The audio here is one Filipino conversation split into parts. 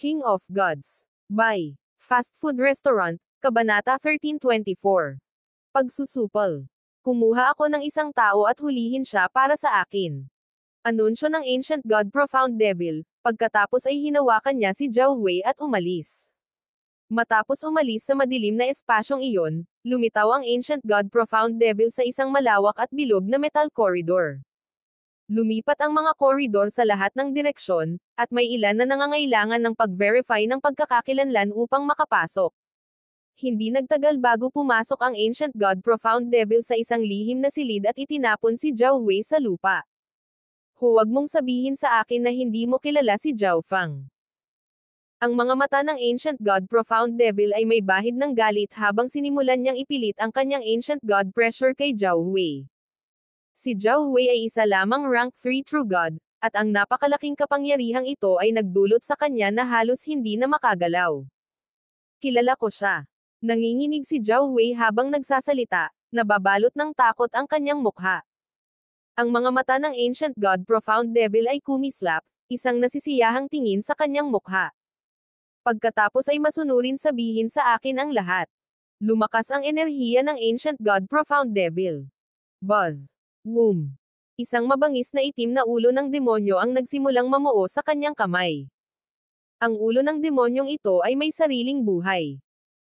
King of Gods. By Fast Food Restaurant, Kabanata 1324. Pagsusupal. Kumuha ako ng isang tao at hulihin siya para sa akin. Anunsyo ng Ancient God Profound Devil, pagkatapos ay hinawakan niya si Zhao Wei at umalis. Matapos umalis sa madilim na espasyong iyon, lumitaw ang Ancient God Profound Devil sa isang malawak at bilog na metal corridor. Lumipat ang mga koridor sa lahat ng direksyon, at may ilan na nangangailangan ng pag-verify ng pagkakakilanlan upang makapasok. Hindi nagtagal bago pumasok ang Ancient God Profound Devil sa isang lihim na silid at itinapon si Zhao Wei sa lupa. Huwag mong sabihin sa akin na hindi mo kilala si Zhao Fang. Ang mga mata ng Ancient God Profound Devil ay may bahid ng galit habang sinimulan niyang ipilit ang kanyang Ancient God pressure kay Zhao Wei. Si Zhao Wei ay isa lamang rank 3 True God, at ang napakalaking kapangyarihang ito ay nagdulot sa kanya na halos hindi na makagalaw. Kilala ko siya. Nanginginig si Zhao Wei habang nagsasalita, nababalot ng takot ang kanyang mukha. Ang mga mata ng Ancient God Profound Devil ay kumislap, isang nasisiyahang tingin sa kanyang mukha. Pagkatapos ay masunurin sabihin sa akin ang lahat. Lumakas ang enerhiya ng Ancient God Profound Devil. Buzz. Boom. Isang mabangis na itim na ulo ng demonyo ang nagsimulang mamuo sa kanyang kamay. Ang ulo ng demonyong ito ay may sariling buhay.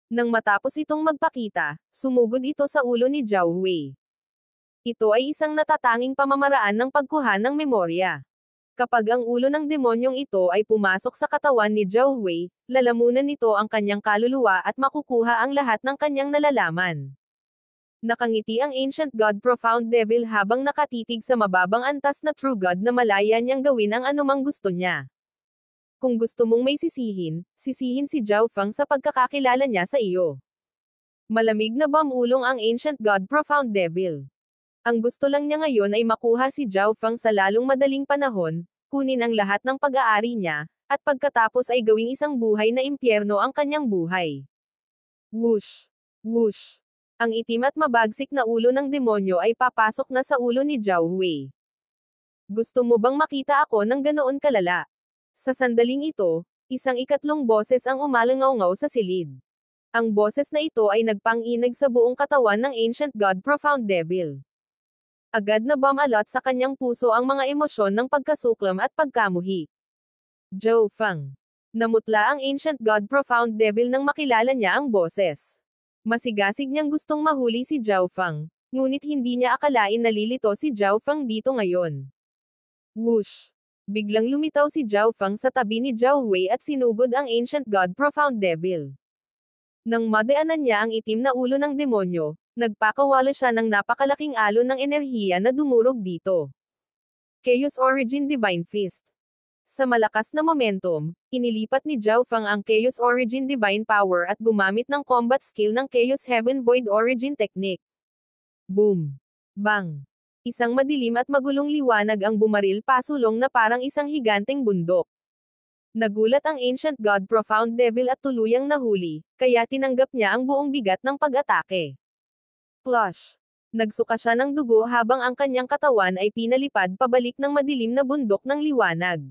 Nang matapos itong magpakita, sumugod ito sa ulo ni Zhao Wei. Ito ay isang natatanging pamamaraan ng pagkuha ng memorya. Kapag ang ulo ng demonyong ito ay pumasok sa katawan ni Zhao Wei, lalamunan nito ang kanyang kaluluwa at makukuha ang lahat ng kanyang nalalaman. Nakangiti ang Ancient God Profound Devil habang nakatitig sa mababang antas na True God na malaya niyang gawin ang anumang gusto niya. Kung gusto mong may sisihin, sisihin si Zhao Fang sa pagkakakilala niya sa iyo. Malamig na bamulong ang Ancient God Profound Devil. Ang gusto lang niya ngayon ay makuha si Zhao Fang sa lalong madaling panahon, kunin ang lahat ng pag-aari niya, at pagkatapos ay gawing isang buhay na impyerno ang kanyang buhay. Whoosh! Whoosh! Ang itim at mabagsik na ulo ng demonyo ay papasok na sa ulo ni Zhao Wei. Gusto mo bang makita ako ng ganoon kalala? Sa sandaling ito, isang ikatlong boses ang umalangaw-ngaw sa silid. Ang boses na ito ay nagpang-inig sa buong katawan ng Ancient God Profound Devil. Agad na bumalot sa kanyang puso ang mga emosyon ng pagkasuklam at pagkamuhi. Zhao Fang. Namutla ang Ancient God Profound Devil nang makilala niya ang boses. Masigasig niyang gustong mahuli si Zhao Fang, ngunit hindi niya akalain na lilito si Zhao Fang dito ngayon. Whoosh! Biglang lumitaw si Zhao Fang sa tabi ni Zhao Wei at sinugod ang Ancient God Profound Devil. Nang madaanan niya ang itim na ulo ng demonyo, nagpakawala siya ng napakalaking alon ng enerhiya na dumurog dito. Chaos Origin Divine Fist. Sa malakas na momentum, inilipat ni Zhao Fang ang Chaos Origin Divine Power at gumamit ng combat skill ng Chaos Heaven Void Origin Technique. Boom! Bang! Isang madilim at magulong liwanag ang bumaril pasulong na parang isang higanteng bundok. Nagulat ang Ancient God Profound Devil at tuluyang nahuli, kaya tinanggap niya ang buong bigat ng pag-atake. Plush! Nagsuka siya ng dugo habang ang kanyang katawan ay pinalipad pabalik ng madilim na bundok ng liwanag.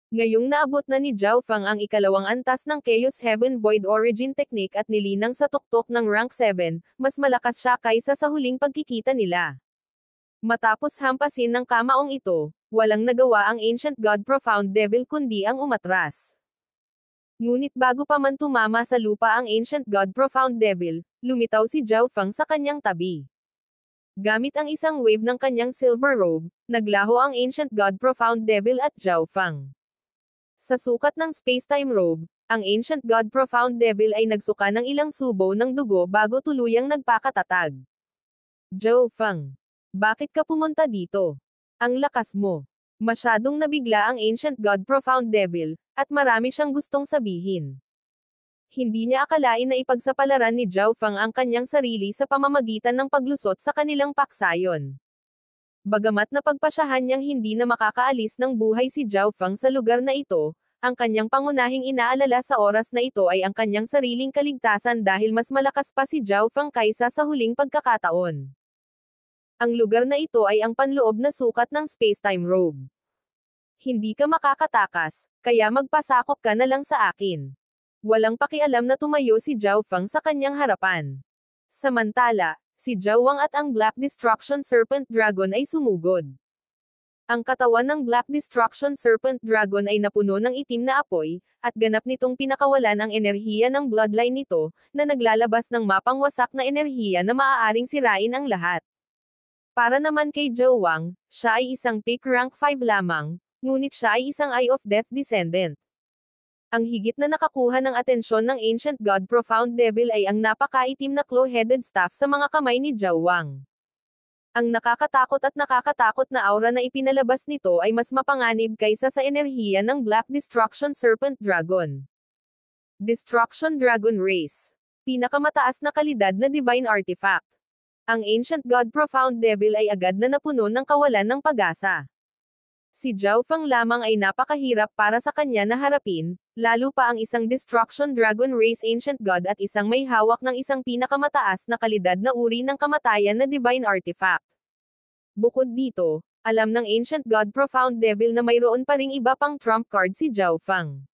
Ngayong naabot na ni Zhao Fang ang ikalawang antas ng Chaos Heaven Void Origin Technique at nilinang sa tuktok ng rank 7, mas malakas siya kaysa sa huling pagkikita nila. Matapos hampasin ng kamaong ito, walang nagawa ang Ancient God Profound Devil kundi ang umatras. Ngunit bago pa man tumama sa lupa ang Ancient God Profound Devil, lumitaw si Zhao Fang sa kanyang tabi. Gamit ang isang wave ng kanyang silver robe, naglaho ang Ancient God Profound Devil at Zhao Fang. Sa sukat ng space-time robe, ang Ancient God Profound Devil ay nagsuka ng ilang subo ng dugo bago tuluyang nagpakatatag. Zhao Fang. Bakit ka pumunta dito? Ang lakas mo. Masyadong nabigla ang Ancient God Profound Devil, at marami siyang gustong sabihin. Hindi niya akalain na ipagsapalaran ni Zhao Fang ang kanyang sarili sa pamamagitan ng paglusot sa kanilang paksayon. Bagamat napagpasyahan niyang hindi na makakaalis ng buhay si Zhao Fang sa lugar na ito, ang kanyang pangunahing inaalala sa oras na ito ay ang kanyang sariling kaligtasan dahil mas malakas pa si Zhao Fang kaysa sa huling pagkakataon. Ang lugar na ito ay ang panloob na sukat ng space-time robe. Hindi ka makakatakas, kaya magpasakop ka na lang sa akin. Walang pakialam na tumayo si Zhao Feng sa kanyang harapan. Samantala, si Zhao Wang at ang Black Destruction Serpent Dragon ay sumugod. Ang katawan ng Black Destruction Serpent Dragon ay napuno ng itim na apoy, at ganap nitong pinakawalan ang enerhiya ng bloodline nito, na naglalabas ng mapangwasak na enerhiya na maaaring sirain ang lahat. Para naman kay Zhao Wang, siya ay isang peak rank 5 lamang, ngunit siya ay isang Eye of Death descendant. Ang higit na nakakuha ng atensyon ng Ancient God Profound Devil ay ang napakaitim na claw-headed staff sa mga kamay ni Zhao Wang. Ang nakakatakot at nakakatakot na aura na ipinalabas nito ay mas mapanganib kaysa sa enerhiya ng Black Destruction Serpent Dragon. Destruction Dragon Race. Pinakamataas na kalidad na divine artifact. Ang Ancient God Profound Devil ay agad na napuno ng kawalan ng pag-asa. Si Zhao Feng lamang ay napakahirap para sa kanya na harapin, lalo pa ang isang Destruction Dragon Race Ancient God at isang may hawak ng isang pinakamataas na kalidad na uri ng kamatayan na divine artifact. Bukod dito, alam ng Ancient God Profound Devil na mayroon pa ring iba pang trump card si Zhao Feng.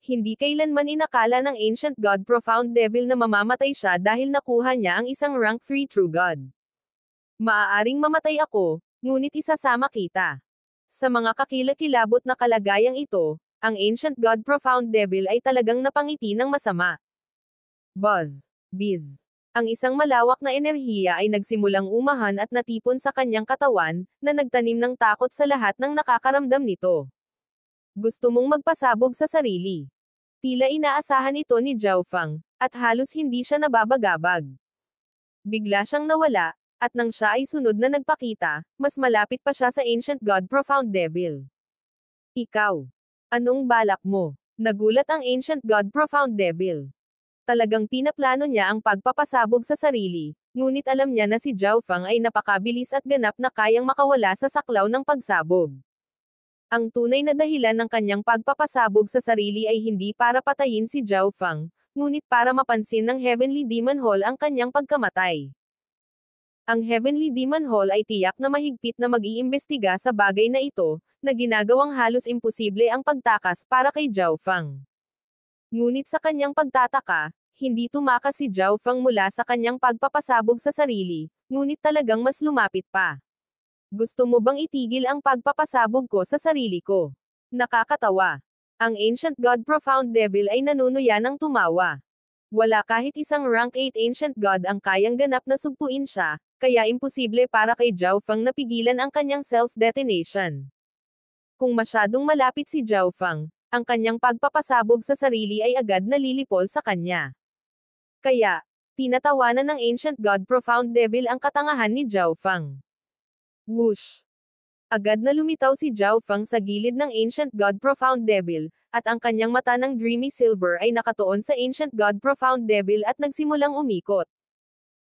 Hindi kailanman inakala ng Ancient God Profound Devil na mamamatay siya dahil nakuha niya ang isang rank 3 True God. Maaaring mamatay ako, ngunit isasama kita. Sa mga kakilakilabot na kalagayang ito, ang Ancient God Profound Devil ay talagang napangiti ng masama. Buzz. Biz. Ang isang malawak na enerhiya ay nagsimulang umahan at natipon sa kanyang katawan, na nagtanim ng takot sa lahat ng nakakaramdam nito. Gusto mong magpasabog sa sarili. Tila inaasahan ito ni Zhao Feng, at halos hindi siya nababagabag. Bigla siyang nawala, at nang siya ay sunod na nagpakita, mas malapit pa siya sa Ancient God Profound Devil. Ikaw. Anong balak mo? Nagulat ang Ancient God Profound Devil. Talagang pinaplano niya ang pagpapasabog sa sarili, ngunit alam niya na si Zhao Feng ay napakabilis at ganap na kayang makawala sa saklaw ng pagsabog. Ang tunay na dahilan ng kanyang pagpapasabog sa sarili ay hindi para patayin si Zhao Feng, ngunit para mapansin ng Heavenly Demon Hall ang kanyang pagkamatay. Ang Heavenly Demon Hall ay tiyak na mahigpit na mag-iimbestiga sa bagay na ito, na ginagawang halos imposible ang pagtakas para kay Zhao Feng. Ngunit sa kanyang pagtataka, hindi tumakas si Zhao Feng mula sa kanyang pagpapasabog sa sarili, ngunit talagang mas lumapit pa. Gusto mo bang itigil ang pagpapasabog ko sa sarili ko? Nakakatawa. Ang Ancient God Profound Devil ay nanunuya ng tumawa. Wala kahit isang rank 8 Ancient God ang kayang ganap na sugpuin siya, kaya imposible para kay Zhao Feng na pigilan ang kanyang self-detonation. Kung masyadong malapit si Zhao Feng, ang kanyang pagpapasabog sa sarili ay agad nalilipol sa kanya. Kaya, tinatawanan ng Ancient God Profound Devil ang katangahan ni Zhao Feng. Whoosh! Agad na lumitaw si Zhao Feng sa gilid ng Ancient God Profound Devil, at ang kanyang mata ng dreamy silver ay nakatuon sa Ancient God Profound Devil at nagsimulang umikot.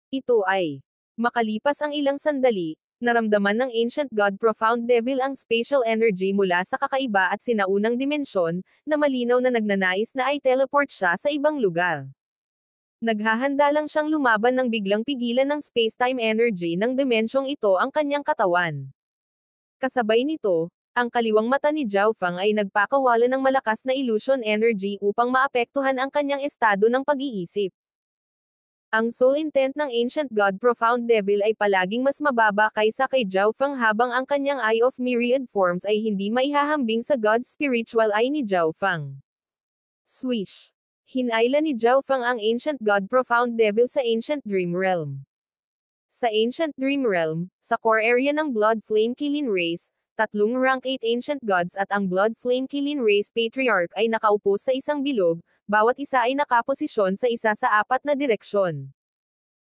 Ito ay, makalipas ang ilang sandali, naramdaman ng Ancient God Profound Devil ang spatial energy mula sa kakaiba at sinaunang dimensyon, na malinaw na nagnanais na ay teleport siya sa ibang lugar. Naghahanda lang siyang lumaban nang biglang pigilan ng spacetime energy ng dimensyong ito ang kanyang katawan. Kasabay nito, ang kaliwang mata ni Zhao Feng ay nagpakawala ng malakas na illusion energy upang maapektuhan ang kanyang estado ng pag-iisip. Ang soul intent ng Ancient God Profound Devil ay palaging mas mababa kaysa kay Zhao Feng habang ang kanyang Eye of Myriad Forms ay hindi maihahambing sa God's spiritual eye ni Zhao Feng. Swish! Hinayla ni Zhao Feng ang Ancient God Profound Devil sa Ancient Dream Realm. Sa Ancient Dream Realm, sa core area ng Blood Flame Kilin Race, tatlong rank 8 Ancient Gods at ang Blood Flame Kilin Race Patriarch ay nakaupo sa isang bilog, bawat isa ay nakaposisyon sa isa sa apat na direksyon.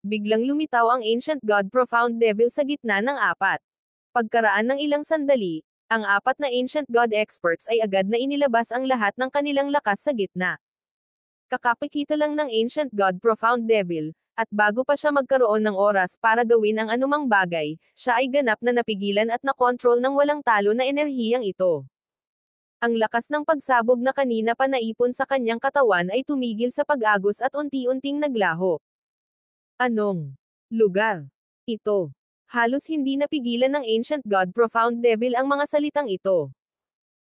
Biglang lumitaw ang Ancient God Profound Devil sa gitna ng apat. Pagkaraan ng ilang sandali, ang apat na Ancient God Experts ay agad na inilabas ang lahat ng kanilang lakas sa gitna. Kakapikita lang ng Ancient God Profound Devil, at bago pa siya magkaroon ng oras para gawin ang anumang bagay, siya ay ganap na napigilan at nakontrol ng walang talo na enerhiyang ito. Ang lakas ng pagsabog na kanina pa naipon sa kanyang katawan ay tumigil sa pag-agos at unti-unting naglaho. Anong lugar ito? Halos hindi napigilan ng Ancient God Profound Devil ang mga salitang ito.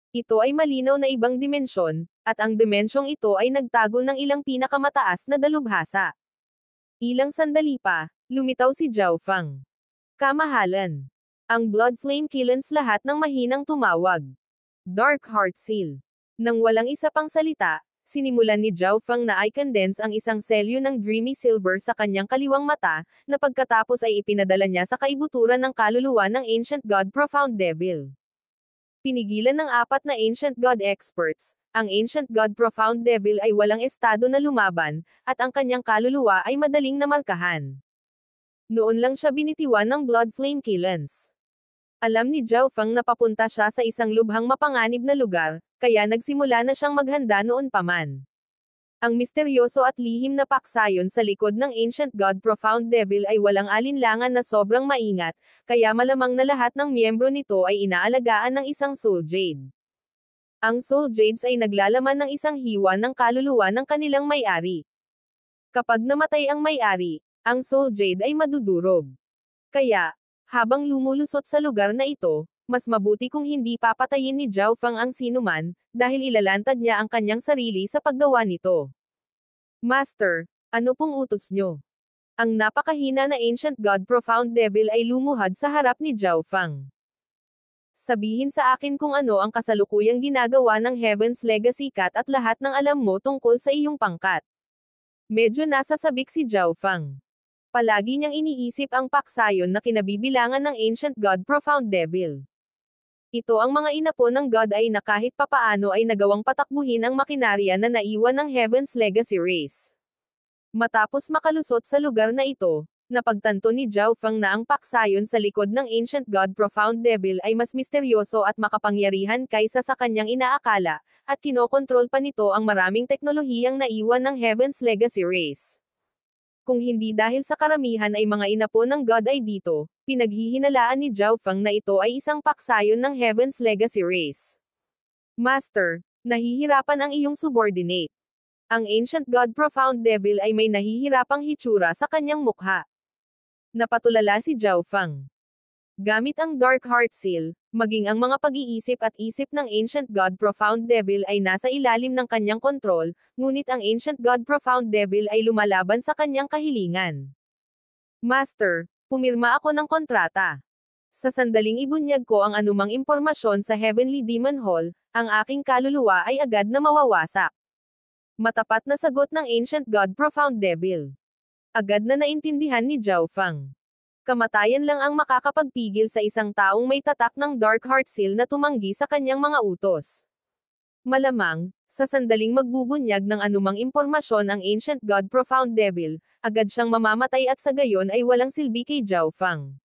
Ito ay malinaw na ibang dimensyon, at ang dimensyong ito ay nagtago ng ilang pinakamataas na dalubhasa. Ilang sandali pa, lumitaw si Zhao Feng. Kamahalan. Ang Blood Flame Killens lahat ng mahinang tumawag. Dark Heart Seal. Nang walang isa pang salita, sinimulan ni Zhao Feng na i-condense ang isang selyo ng Dreamy Silver sa kanyang kaliwang mata, na pagkatapos ay ipinadala niya sa kaibuturan ng kaluluwa ng Ancient God Profound Devil. Pinigilan ng 4 na Ancient God experts, ang Ancient God Profound Devil ay walang estado na lumaban, at ang kanyang kaluluwa ay madaling namarkahan. Noon lang siya binitiwan ng Blood Flame Killens. Alam ni Zhao Feng na papunta siya sa isang lubhang mapanganib na lugar, kaya nagsimula na siyang maghanda noon pa man. Ang misteryoso at lihim na paksayon sa likod ng Ancient God Profound Devil ay walang alinlangan na sobrang maingat, kaya malamang na lahat ng miyembro nito ay inaalagaan ng isang Soul Jade. Ang Soul Jades ay naglalaman ng isang hiwa ng kaluluwa ng kanilang may-ari. Kapag namatay ang may-ari, ang Soul Jade ay madudurog. Kaya, habang lumulusot sa lugar na ito, mas mabuti kung hindi papatayin ni Zhao Feng ang sinuman, dahil ilalantad niya ang kanyang sarili sa paggawa nito. Master, ano pong utos nyo? Ang napakahina na Ancient God Profound Devil ay lumuhad sa harap ni Zhao Feng. Sabihin sa akin kung ano ang kasalukuyang ginagawa ng Heaven's Legacy Cat at lahat ng alam mo tungkol sa iyong pangkat. Medyo nasasabik si Zhao Feng. Palagi niyang iniisip ang paksayon na kinabibilangan ng Ancient God Profound Devil. Ito ang mga inapo ng God ay na kahit papaano ay nagawang patakbuhin ang makinarya na naiwan ng Heaven's Legacy Race. Matapos makalusot sa lugar na ito, napagtanto ni Zhao Feng na ang paksayon sa likod ng Ancient God Profound Devil ay mas misteryoso at makapangyarihan kaysa sa kanyang inaakala, at kinokontrol pa nito ang maraming teknolohiyang naiwan ng Heaven's Legacy Race. Kung hindi dahil sa karamihan ay mga inapo ng God ay dito, pinaghihinalaan ni Zhao Feng na ito ay isang paksayon ng Heaven's Legacy Race. Master, nahihirapan ang iyong subordinate. Ang Ancient God Profound Devil ay may nahihirapang hitsura sa kanyang mukha. Napatulala si Zhao Feng. Gamit ang Dark Heart Seal, maging ang mga pag-iisip at isip ng Ancient God Profound Devil ay nasa ilalim ng kanyang kontrol, ngunit ang Ancient God Profound Devil ay lumalaban sa kanyang kahilingan. Master, pumirma ako ng kontrata. Sa sandaling ibunyag ko ang anumang impormasyon sa Heavenly Demon Hall, ang aking kaluluwa ay agad na mawawasak. Matapat na sagot ng Ancient God Profound Devil. Agad na naintindihan ni Zhao Feng. Kamatayan lang ang makakapagpigil sa isang taong may tatak ng Dark Heart Seal na tumanggi sa kanyang mga utos. Malamang, sa sandaling magbubunyag ng anumang impormasyon ang Ancient God Profound Devil, agad siyang mamamatay at sa gayon ay walang silbi kay Zhao Feng.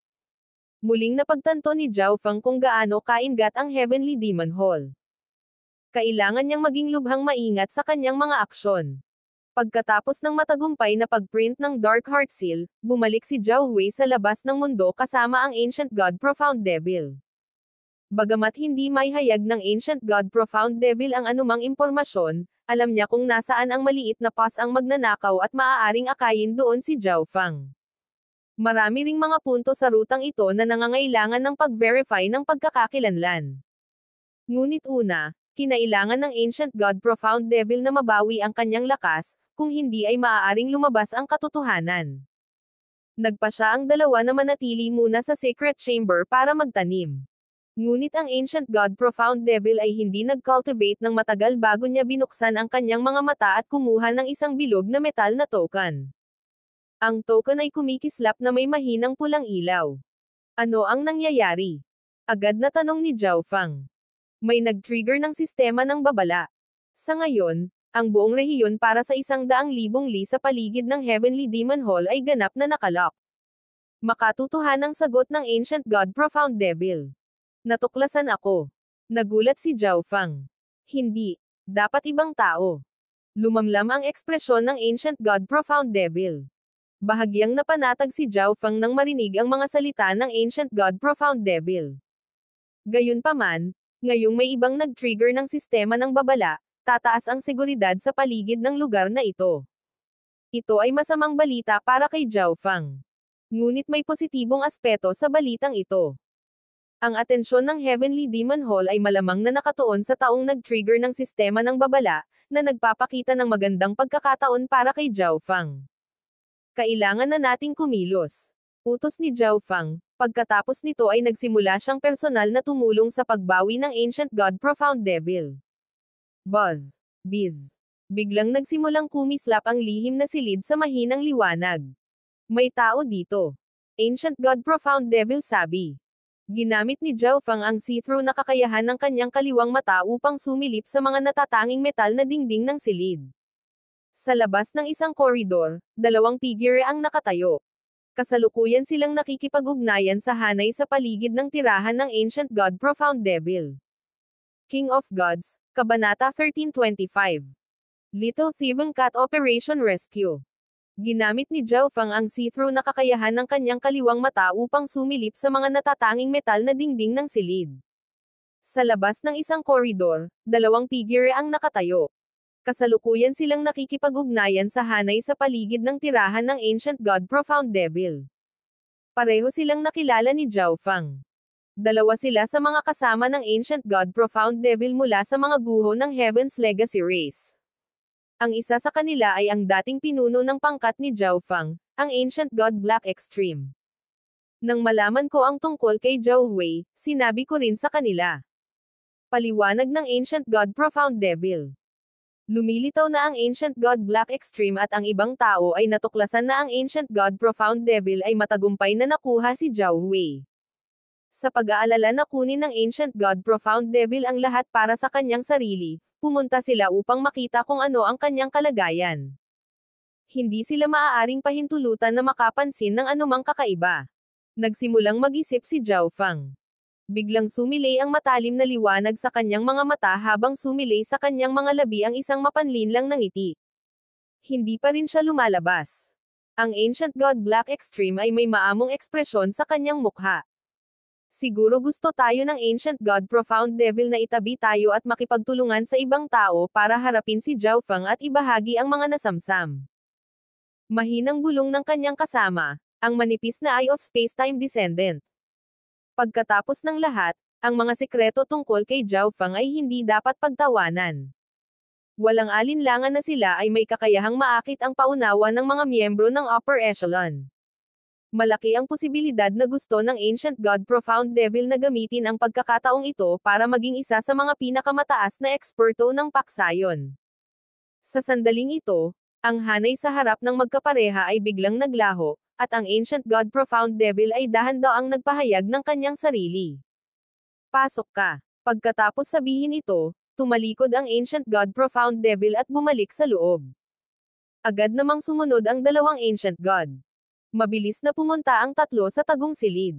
Muling napagtanto ni Zhao Feng kung gaano kaingat ang Heavenly Demon Hall. Kailangan niyang maging lubhang maingat sa kanyang mga aksyon. Pagkatapos ng matagumpay na pagprint ng Dark Heart Seal, bumalik si Zhao Hui sa labas ng mundo kasama ang Ancient God Profound Devil. Bagamat hindi may hayag ng Ancient God Profound Devil ang anumang impormasyon, alam niya kung nasaan ang maliit na pass ang magnanakaw at maaaring akayin doon si Zhao Feng. Marami ring mga punto sa rutang ito na nangangailangan ng pag-verify ng pagkakakilanlan. Ngunit una, kinailangan ng Ancient God Profound Devil na mabawi ang kanyang lakas, kung hindi ay maaaring lumabas ang katotohanan. Nagpa siya ang dalawa na manatili muna sa Secret Chamber para magtanim. Ngunit ang Ancient God Profound Devil ay hindi nag-cultivate ng matagal bago niya binuksan ang kanyang mga mata at kumuha ng isang bilog na metal na token. Ang token ay kumikislap na may mahinang pulang ilaw. Ano ang nangyayari? Agad na tanong ni Zhao Feng. May nag-trigger ng sistema ng babala. Sa ngayon, ang buong rehiyon para sa 100,000 li sa paligid ng Heavenly Demon Hall ay ganap na nakalock. Makatutuhanang sagot ng Ancient God Profound Devil. Natuklasan ako. Nagulat si Zhao Feng. Hindi. Dapat ibang tao. Lumamlam ang ekspresyon ng Ancient God Profound Devil. Bahagyang napanatag si Zhao Feng nang marinig ang mga salita ng Ancient God Profound Devil. Gayunpaman, ngayong may ibang nag-trigger ng sistema ng babala, tataas ang seguridad sa paligid ng lugar na ito. Ito ay masamang balita para kay Zhao Feng. Ngunit may positibong aspeto sa balitang ito. Ang atensyon ng Heavenly Demon Hall ay malamang na nakatuon sa taong nag-trigger ng sistema ng babala, na nagpapakita ng magandang pagkakataon para kay Zhao Fang. Kailangan na nating kumilos. Utos ni Zhao Fang. Pagkatapos nito ay nagsimula siyang personal na tumulong sa pagbawi ng Ancient God Profound Devil. Buzz. Biz. Biglang nagsimulang kumislap ang lihim na silid sa mahinang liwanag. May tao dito. Ancient God Profound Devil sabi. Ginamit ni Zhao Fang ang see-through na kakayahan ng kanyang kaliwang mata upang sumilip sa mga natatanging metal na dingding ng silid. Sa labas ng isang koridor, dalawang figure ang nakatayo. Kasalukuyan silang nakikipag-ugnayan sa hanay sa paligid ng tirahan ng Ancient God Profound Devil. King of Gods, Kabanata 1325. Little Thieving Cat Operation Rescue. Ginamit ni Zhao Fang ang see-through na kakayahan ng kanyang kaliwang mata upang sumilip sa mga natatanging metal na dingding ng silid. Sa labas ng isang koridor, dalawang figure ang nakatayo. Kasalukuyan silang nakikipag-ugnayan sa hanay sa paligid ng tirahan ng Ancient God Profound Devil. Pareho silang nakilala ni Zhao Fang. Dalawa sila sa mga kasama ng Ancient God Profound Devil mula sa mga guho ng Heaven's Legacy race. Ang isa sa kanila ay ang dating pinuno ng pangkat ni Zhao Fang, ang Ancient God Black Extreme. Nang malaman ko ang tungkol kay Zhao Hui, sinabi ko rin sa kanila. Paliwanag ng Ancient God Profound Devil. Lumilitaw na ang Ancient God Black Extreme at ang ibang tao ay natuklasan na ang Ancient God Profound Devil ay matagumpay na nakuha si Zhao Hui. Sa pag-aalala na kunin ng Ancient God Profound Devil ang lahat para sa kanyang sarili, pumunta sila upang makita kung ano ang kanyang kalagayan. Hindi sila maaaring pahintulutan na makapansin ng anumang kakaiba. Nagsimulang mag-isip si Zhao Fang. Biglang sumilay ang matalim na liwanag sa kanyang mga mata habang sumilay sa kanyang mga labi ang isang mapanlinlang na ngiti. Hindi pa rin siya lumalabas. Ang Ancient God Black Extreme ay may maamong ekspresyon sa kanyang mukha. Siguro gusto tayo ng Ancient God Profound Devil na itabi tayo at makipagtulungan sa ibang tao para harapin si Zhao Fang at ibahagi ang mga nasamsam. Mahinang bulong ng kanyang kasama, ang manipis na Eye of Spacetime Descendant. Pagkatapos ng lahat, ang mga sikreto tungkol kay Zhao Fang ay hindi dapat pagtawanan. Walang alinlangan na sila ay may kakayahang maakit ang paunawa ng mga miyembro ng upper echelon. Malaki ang posibilidad na gusto ng Ancient God Profound Devil na gamitin ang pagkakataong ito para maging isa sa mga pinakamataas na eksperto ng paksayon. Sa sandaling ito, ang hanay sa harap ng magkapareha ay biglang naglaho, at ang Ancient God Profound Devil ay dahan-daang nagpahayag ng kanyang sarili. Pasok ka. Pagkatapos sabihin ito, tumalikod ang Ancient God Profound Devil at bumalik sa loob. Agad namang sumunod ang dalawang Ancient God. Mabilis na pumunta ang tatlo sa tagong silid.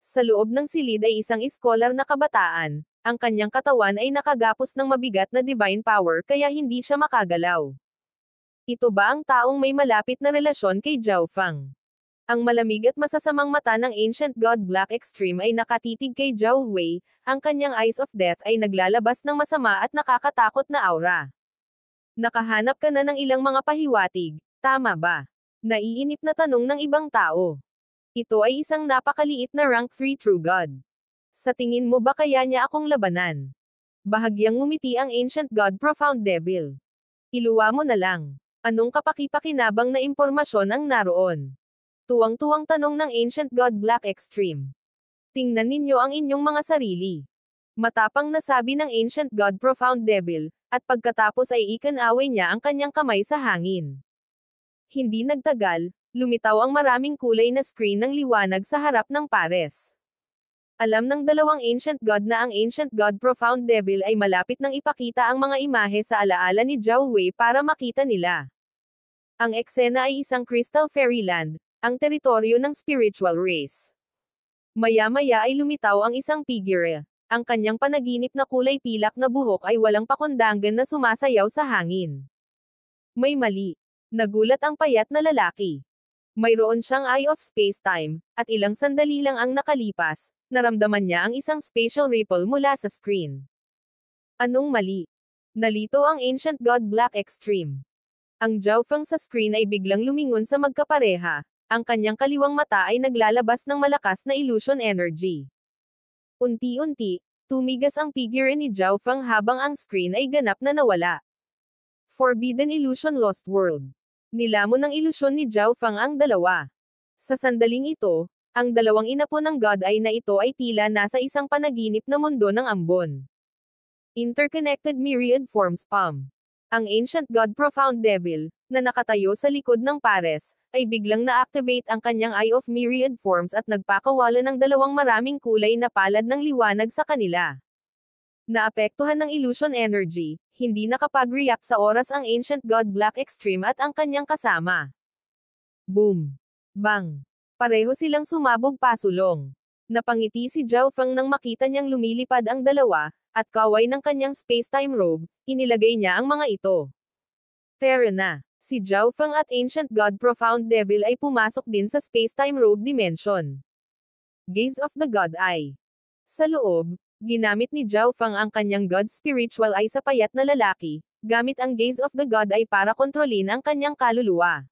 Sa loob ng silid ay isang iskolar na kabataan, ang kanyang katawan ay nakagapos ng mabigat na divine power kaya hindi siya makagalaw. Ito ba ang taong may malapit na relasyon kay Zhao Fang? Ang malamig at masasamang mata ng Ancient God Black Extreme ay nakatitig kay Zhao Hui, ang kanyang eyes of death ay naglalabas ng masama at nakakatakot na aura. Nakahanap ka na ng ilang mga pahiwatig, tama ba? Naiinip na tanong ng ibang tao. Ito ay isang napakaliit na rank 3 True God. Sa tingin mo ba kaya niya akong labanan? Bahagyang ngumiti ang Ancient God Profound Devil. Iluwa mo na lang. Anong kapaki-pakinabang na impormasyon ang naroon? Tuwang-tuwang tanong ng Ancient God Black Extreme. Tingnan ninyo ang inyong mga sarili. Matapang na sabi ng Ancient God Profound Devil, at pagkatapos ay ikinaway niya ang kanyang kamay sa hangin. Hindi nagtagal, lumitaw ang maraming kulay na screen ng liwanag sa harap ng pares. Alam ng dalawang Ancient God na ang Ancient God Profound Devil ay malapit nang ipakita ang mga imahe sa alaala ni Zhao Hui para makita nila. Ang eksena ay isang Crystal Fairyland, ang teritoryo ng spiritual race. Maya-maya ay lumitaw ang isang figure. Ang kanyang panaginip na kulay pilak na buhok ay walang pakundangan na sumasayaw sa hangin. May mali. Nagulat ang payat na lalaki. Mayroon siyang Eye of Spacetime, at ilang sandali lang ang nakalipas, naramdaman niya ang isang spatial ripple mula sa screen. Anong mali? Nalito ang Ancient God Black Extreme. Ang Zhao Fang sa screen ay biglang lumingon sa magkapareha, ang kanyang kaliwang mata ay naglalabas ng malakas na illusion energy. Unti-unti, tumigas ang figure ni Zhao Feng habang ang screen ay ganap na nawala. Forbidden Illusion Lost World. Nilamon ng ilusyon ni Zhao Feng ang dalawa. Sa sandaling ito, ang dalawang inapo ng God Eye na ito ay tila nasa isang panaginip na mundo ng ambon. Interconnected Myriad Forms PAM. Ang Ancient God Profound Devil, na nakatayo sa likod ng pares, ay biglang na-activate ang kanyang Eye of Myriad Forms at nagpakawala ng dalawang maraming kulay na palad ng liwanag sa kanila. Naapektuhan ng illusion energy, hindi nakapag-react sa oras ang Ancient God Black Extreme at ang kanyang kasama. Boom! Bang! Pareho silang sumabog pasulong. Napangiti si Zhao Feng nang makita niyang lumilipad ang dalawa, at kaway ng kanyang space-time robe, inilagay niya ang mga ito. Tara na! Si Zhao Feng at Ancient God Profound Devil ay pumasok din sa space-time robe dimension. Gaze of the God Eye. Sa loob, ginamit ni Zhao Feng ang kanyang God Spiritual Eye sa payat na lalaki, gamit ang Gaze of the God Eye para kontrolin ang kanyang kaluluwa.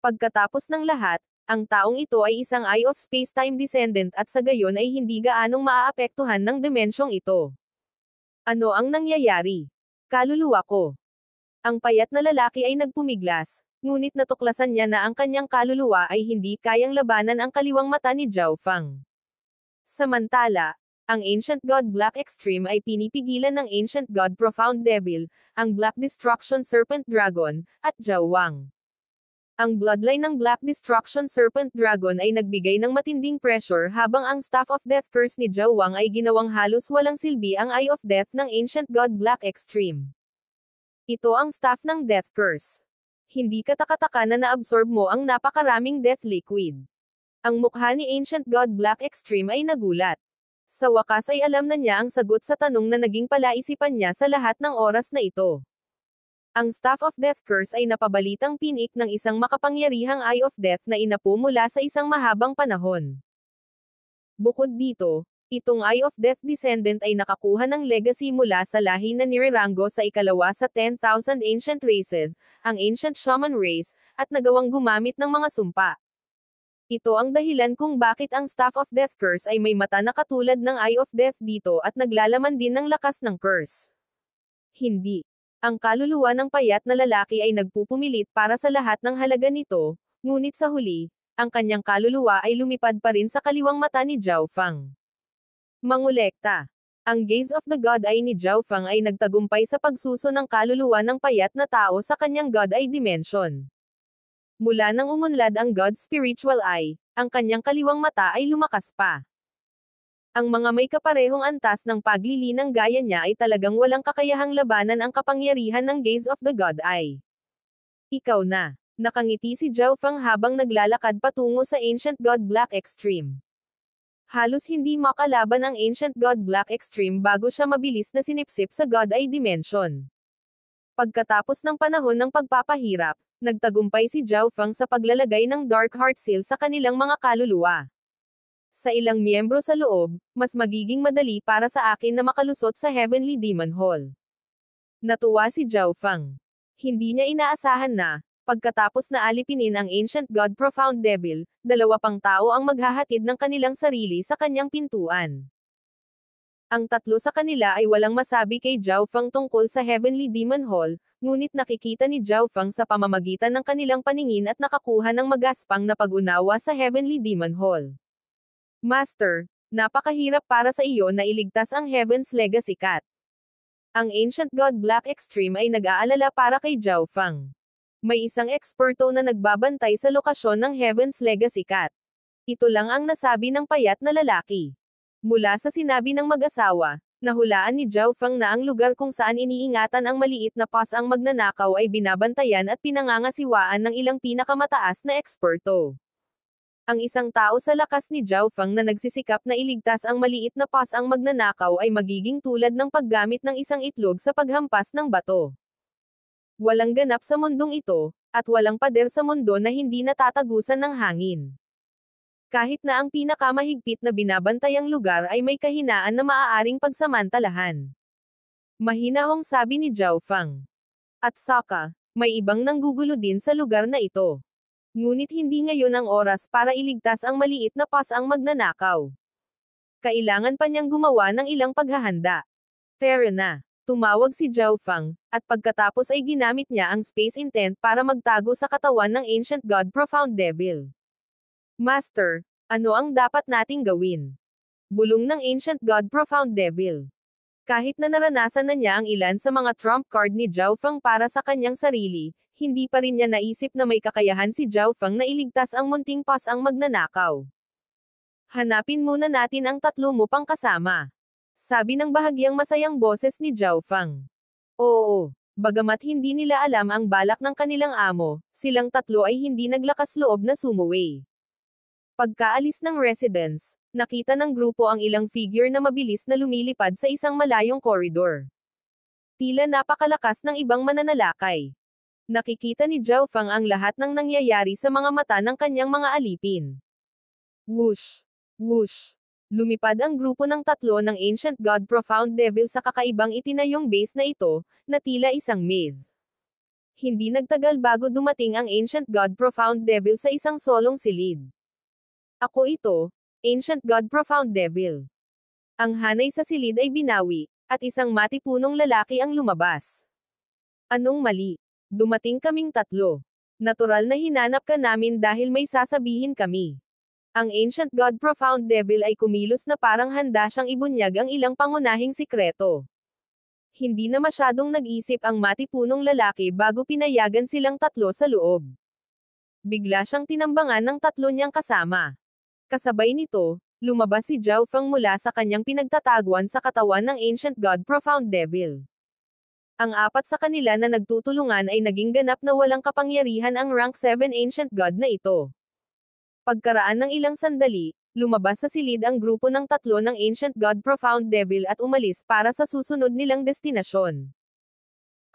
Pagkatapos ng lahat, ang taong ito ay isang Eye of Space-Time Descendant at sa gayon ay hindi gaanong maaapektuhan ng dimensyong ito. Ano ang nangyayari? Kaluluwa ko. Ang payat na lalaki ay nagpumiglas, ngunit natuklasan niya na ang kanyang kaluluwa ay hindi kayang labanan ang kaliwang mata ni Zhao Feng. Samantala, ang Ancient God Black Extreme ay pinipigilan ng Ancient God Profound Devil, ang Black Destruction Serpent Dragon, at Zhao Wang. Ang bloodline ng Black Destruction Serpent Dragon ay nagbigay ng matinding pressure habang ang Staff of Death Curse ni Zhao Wang ay ginawang halos walang silbi ang Eye of Death ng Ancient God Black Extreme. Ito ang staff ng Death Curse. Hindi katakataka na naabsorb mo ang napakaraming death liquid. Ang mukha ni Ancient God Black Extreme ay nagulat. Sa wakas ay alam na niya ang sagot sa tanong na naging palaisipan niya sa lahat ng oras na ito. Ang Staff of Death Curse ay napabalitang pinik ng isang makapangyarihang Eye of Death na inapo mula sa isang mahabang panahon. Bukod dito, itong Eye of Death Descendant ay nakakuha ng legacy mula sa lahi na nirerango sa ikalawa sa 10,000 Ancient Races, ang Ancient Shaman Race, at nagawang gumamit ng mga sumpa. Ito ang dahilan kung bakit ang Staff of Death Curse ay may mata na katulad ng Eye of Death dito at naglalaman din ng lakas ng curse. Hindi. Ang kaluluwa ng payat na lalaki ay nagpupumilit para sa lahat ng halaga nito, ngunit sa huli, ang kanyang kaluluwa ay lumipad pa rin sa kaliwang mata ni Zhao Feng. Mangolekta. Ang Gaze of the God Eye ni Zhao Feng ay nagtagumpay sa pagsuso ng kaluluwa ng payat na tao sa kanyang God Eye dimension. Mula nang umunlad ang God Spiritual Eye, ang kanyang kaliwang mata ay lumakas pa. Ang mga may kaparehong antas ng paglilinang gaya niya ay talagang walang kakayahang labanan ang kapangyarihan ng Gaze of the God Eye. Ikaw na. Nakangiti si Zhao Feng habang naglalakad patungo sa Ancient God Black Extreme. Halos hindi makalaban ang Ancient God Black Extreme bago siya mabilis na sinipsip sa God Eye Dimension. Pagkatapos ng panahon ng pagpapahirap, nagtagumpay si Zhao Feng sa paglalagay ng Dark Heart Seal sa kanilang mga kaluluwa. Sa ilang miyembro sa loob, mas magiging madali para sa akin na makalusot sa Heavenly Demon Hall. Natuwa si Zhao Feng. Hindi niya inaasahan na, pagkatapos na alipinin ang Ancient God Profound Devil, dalawa pang tao ang maghahatid ng kanilang sarili sa kanyang pintuan. Ang tatlo sa kanila ay walang masabi kay Zhao Feng tungkol sa Heavenly Demon Hall, ngunit nakikita ni Zhao Feng sa pamamagitan ng kanilang paningin at nakakuha ng magaspang na pag-unawa sa Heavenly Demon Hall. Master, napakahirap para sa iyo na iligtas ang Heaven's Legacy Cat. Ang Ancient God Black Extreme ay nag-aalala para kay Zhao Feng. May isang eksperto na nagbabantay sa lokasyon ng Heaven's Legacy Cat. Ito lang ang nasabi ng payat na lalaki. Mula sa sinabi ng mag-asawa, nahulaan ni Zhao Feng na ang lugar kung saan iniingatan ang maliit na pass ang magnanakaw ay binabantayan at pinangangasiwaan ng ilang pinakamataas na eksperto. Ang isang tao sa lakas ni Zhao Feng na nagsisikap na iligtas ang maliit na pass ang magnanakaw ay magiging tulad ng paggamit ng isang itlog sa paghampas ng bato. Walang ganap sa mundong ito, at walang pader sa mundo na hindi natatagusan ng hangin. Kahit na ang pinakamahigpit na binabantayang lugar ay may kahinaan na maaaring pagsamantalahan. Mahinahong sabi ni Zhao Feng. At saka, may ibang nanggugulo din sa lugar na ito. Ngunit hindi ngayon ang oras para iligtas ang maliit na pass ang magnanakaw. Kailangan pa niyang gumawa ng ilang paghahanda. Tara na. Tumawag si Zhao Fang, at pagkatapos ay ginamit niya ang Space Intent para magtago sa katawan ng Ancient God Profound Devil. Master, ano ang dapat nating gawin? Bulong ng Ancient God Profound Devil. Kahit na naranasan na niya ang ilan sa mga trump card ni Zhao Fang para sa kanyang sarili, hindi pa rin niya naisip na may kakayahan si Zhao Fang na iligtas ang munting pasang magnanakaw. Hanapin muna natin ang 3 mo pang kasama. Sabi ng bahagyang masayang boses ni Zhao Fang. Oo, bagamat hindi nila alam ang balak ng kanilang amo, silang 3 ay hindi naglakas loob na sumuway. Pagkaalis ng residence, nakita ng grupo ang ilang figure na mabilis na lumilipad sa isang malayong koridor. Tila napakalakas ng ibang mananalakay. Nakikita ni Zhao Fang ang lahat ng nangyayari sa mga mata ng kanyang mga alipin. Whoosh! Whoosh! Lumipad ang grupo ng 3 ng Ancient God Profound Devil sa kakaibang itinayong base na ito, na tila isang maze. Hindi nagtagal bago dumating ang Ancient God Profound Devil sa isang solong silid. Ako ito, Ancient God Profound Devil. Ang hanay sa silid ay binawi, at isang matipunong lalaki ang lumabas. Anong mali? Dumating kaming 3. Natural na hinanap ka namin dahil may sasabihin kami. Ang Ancient God Profound Devil ay kumilos na parang handa siyang ibunyag ang ilang pangunahing sikreto. Hindi na masyadong nag-isip ang matipunong lalaki bago pinayagan silang 3 sa loob. Bigla siyang tinambangan ng 3 niyang kasama. Kasabay nito, lumabas si Zhao Fang mula sa kanyang pinagtataguan sa katawan ng Ancient God Profound Devil. Ang 4 sa kanila na nagtutulungan ay naging ganap na walang kapangyarihan ang rank 7 Ancient God na ito. Pagkaraan ng ilang sandali, lumabas sa silid ang grupo ng 3 ng Ancient God Profound Devil at umalis para sa susunod nilang destinasyon.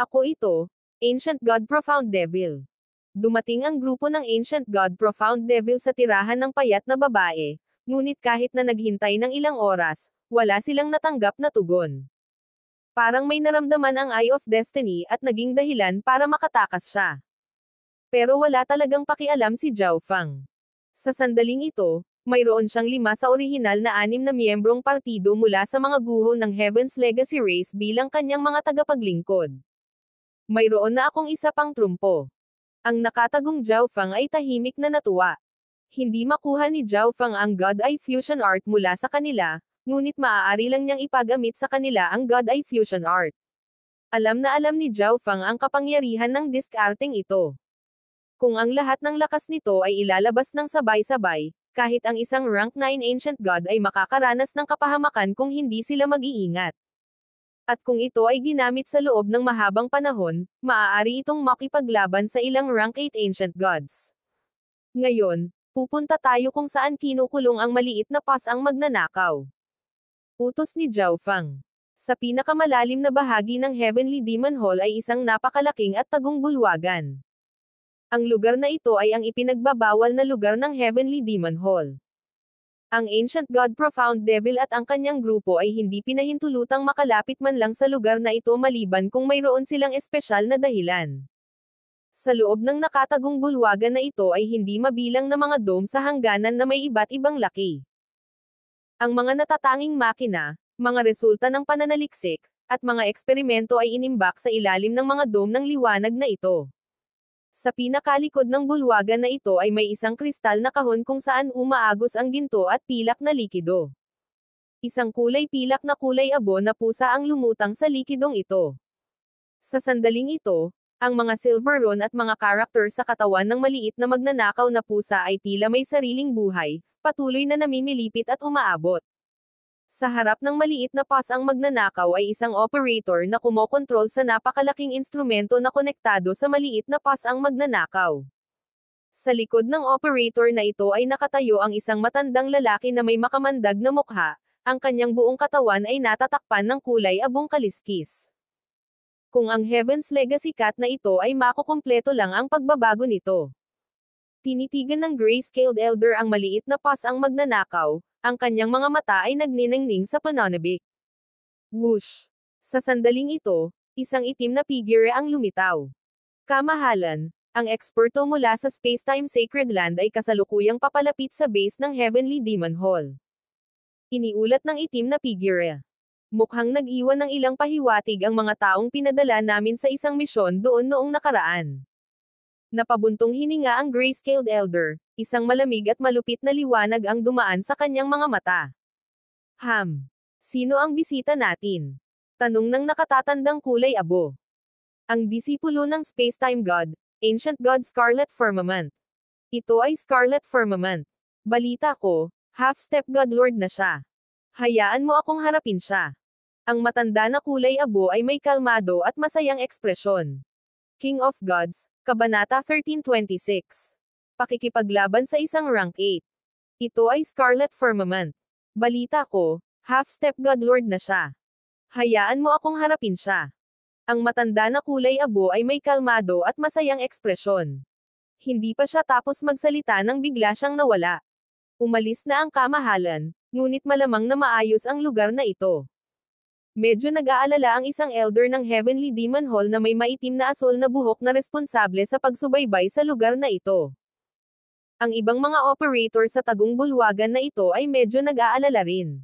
Ako ito, Ancient God Profound Devil. Dumating ang grupo ng Ancient God Profound Devil sa tirahan ng payat na babae, ngunit kahit na naghintay ng ilang oras, wala silang natanggap na tugon. Parang may naramdaman ang Eye of Destiny at naging dahilan para makatakas siya. Pero wala talagang pakialam si Zhao Fang. Sa sandaling ito, mayroon siyang 5 sa orihinal na 6 na miyembrong partido mula sa mga guho ng Heaven's Legacy Race bilang kanyang mga tagapaglingkod. Mayroon na akong isa pang trumpo. Ang nakatagong Zhao Fang ay tahimik na natuwa. Hindi makuha ni Zhao Fang ang God Eye Fusion Art mula sa kanila, ngunit maaari lang niyang ipagamit sa kanila ang God Eye Fusion Art. Alam na alam ni Zhao Fang ang kapangyarihan ng discarding ito. Kung ang lahat ng lakas nito ay ilalabas ng sabay-sabay, kahit ang isang rank 9 Ancient God ay makakaranas ng kapahamakan kung hindi sila mag-iingat. At kung ito ay ginamit sa loob ng mahabang panahon, maaari itong makipaglaban sa ilang rank 8 Ancient Gods. Ngayon, pupunta tayo kung saan kinukulong ang maliit na pasang magnanakaw. Utos ni Zhao Fang. Sa pinakamalalim na bahagi ng Heavenly Demon Hall ay isang napakalaking at tagong bulwagan. Ang lugar na ito ay ang ipinagbabawal na lugar ng Heavenly Demon Hall. Ang Ancient God Profound Devil at ang kanyang grupo ay hindi pinahintulutang makalapit man lang sa lugar na ito maliban kung mayroon silang espesyal na dahilan. Sa loob ng nakatagong bulwagan na ito ay hindi mabilang na mga dome sa hangganan na may iba't ibang laki. Ang mga natatanging makina, mga resulta ng pananaliksik, at mga eksperimento ay inimbak sa ilalim ng mga dome ng liwanag na ito. Sa pinakalikod ng bulwagan na ito ay may isang kristal na kahon kung saan umaagos ang ginto at pilak na likido. Isang kulay pilak na kulay abo na pusa ang lumutang sa likidong ito. Sa sandaling ito, ang mga Silveron at mga karakter sa katawan ng maliit na magnanakaw na pusa ay tila may sariling buhay, patuloy na namimilipit at umaabot. Sa harap ng maliit na pasang magnanakaw ay isang operator na kumokontrol sa napakalaking instrumento na konektado sa maliit na pasang magnanakaw. Sa likod ng operator na ito ay nakatayo ang isang matandang lalaki na may makamandag na mukha, ang kanyang buong katawan ay natatakpan ng kulay abong kaliskis. Kung ang Heaven's Legacy Cat na ito ay makukumpleto lang ang pagbabago nito. Tinitigan ng Gray-Scaled Elder ang maliit na pasang magnanakaw, ang kanyang mga mata ay nagniningning sa pananabik. Whoosh! Sa sandaling ito, isang itim na figure ang lumitaw. Kamahalan, ang eksperto mula sa Spacetime Sacred Land ay kasalukuyang papalapit sa base ng Heavenly Demon Hall. Iniulat ng itim na figure. Mukhang nag-iwan ng ilang pahiwatig ang mga taong pinadala namin sa isang misyon doon noong nakaraan. Napabuntong hininga ang gray-scaled elder, isang malamig at malupit na liwanag ang dumaan sa kanyang mga mata. Sino ang bisita natin? Tanong ng nakatatandang kulay abo. Ang disipulo ng Spacetime God, Ancient God Scarlet Firmament. Ito ay Scarlet Firmament. Balita ko, half-step God Lord na siya. Hayaan mo akong harapin siya. Ang matanda na kulay abo ay may kalmado at masayang ekspresyon. King of Gods, Kabanata 1326. Pakikipaglaban sa isang rank 8. Ito ay Scarlet Firmament. Balita ko, half-step God Lord na siya. Hayaan mo akong harapin siya. Ang matanda na kulay abo ay may kalmado at masayang ekspresyon. Hindi pa siya tapos magsalita nang bigla siyang nawala. Umalis na ang kamahalan, ngunit malamang na maayos ang lugar na ito. Medyo nag-aalala ang isang elder ng Heavenly Demon Hall na may maitim na asol na buhok na responsable sa pagsubaybay sa lugar na ito. Ang ibang mga operator sa tagong bulwagan na ito ay medyo nag-aalala rin.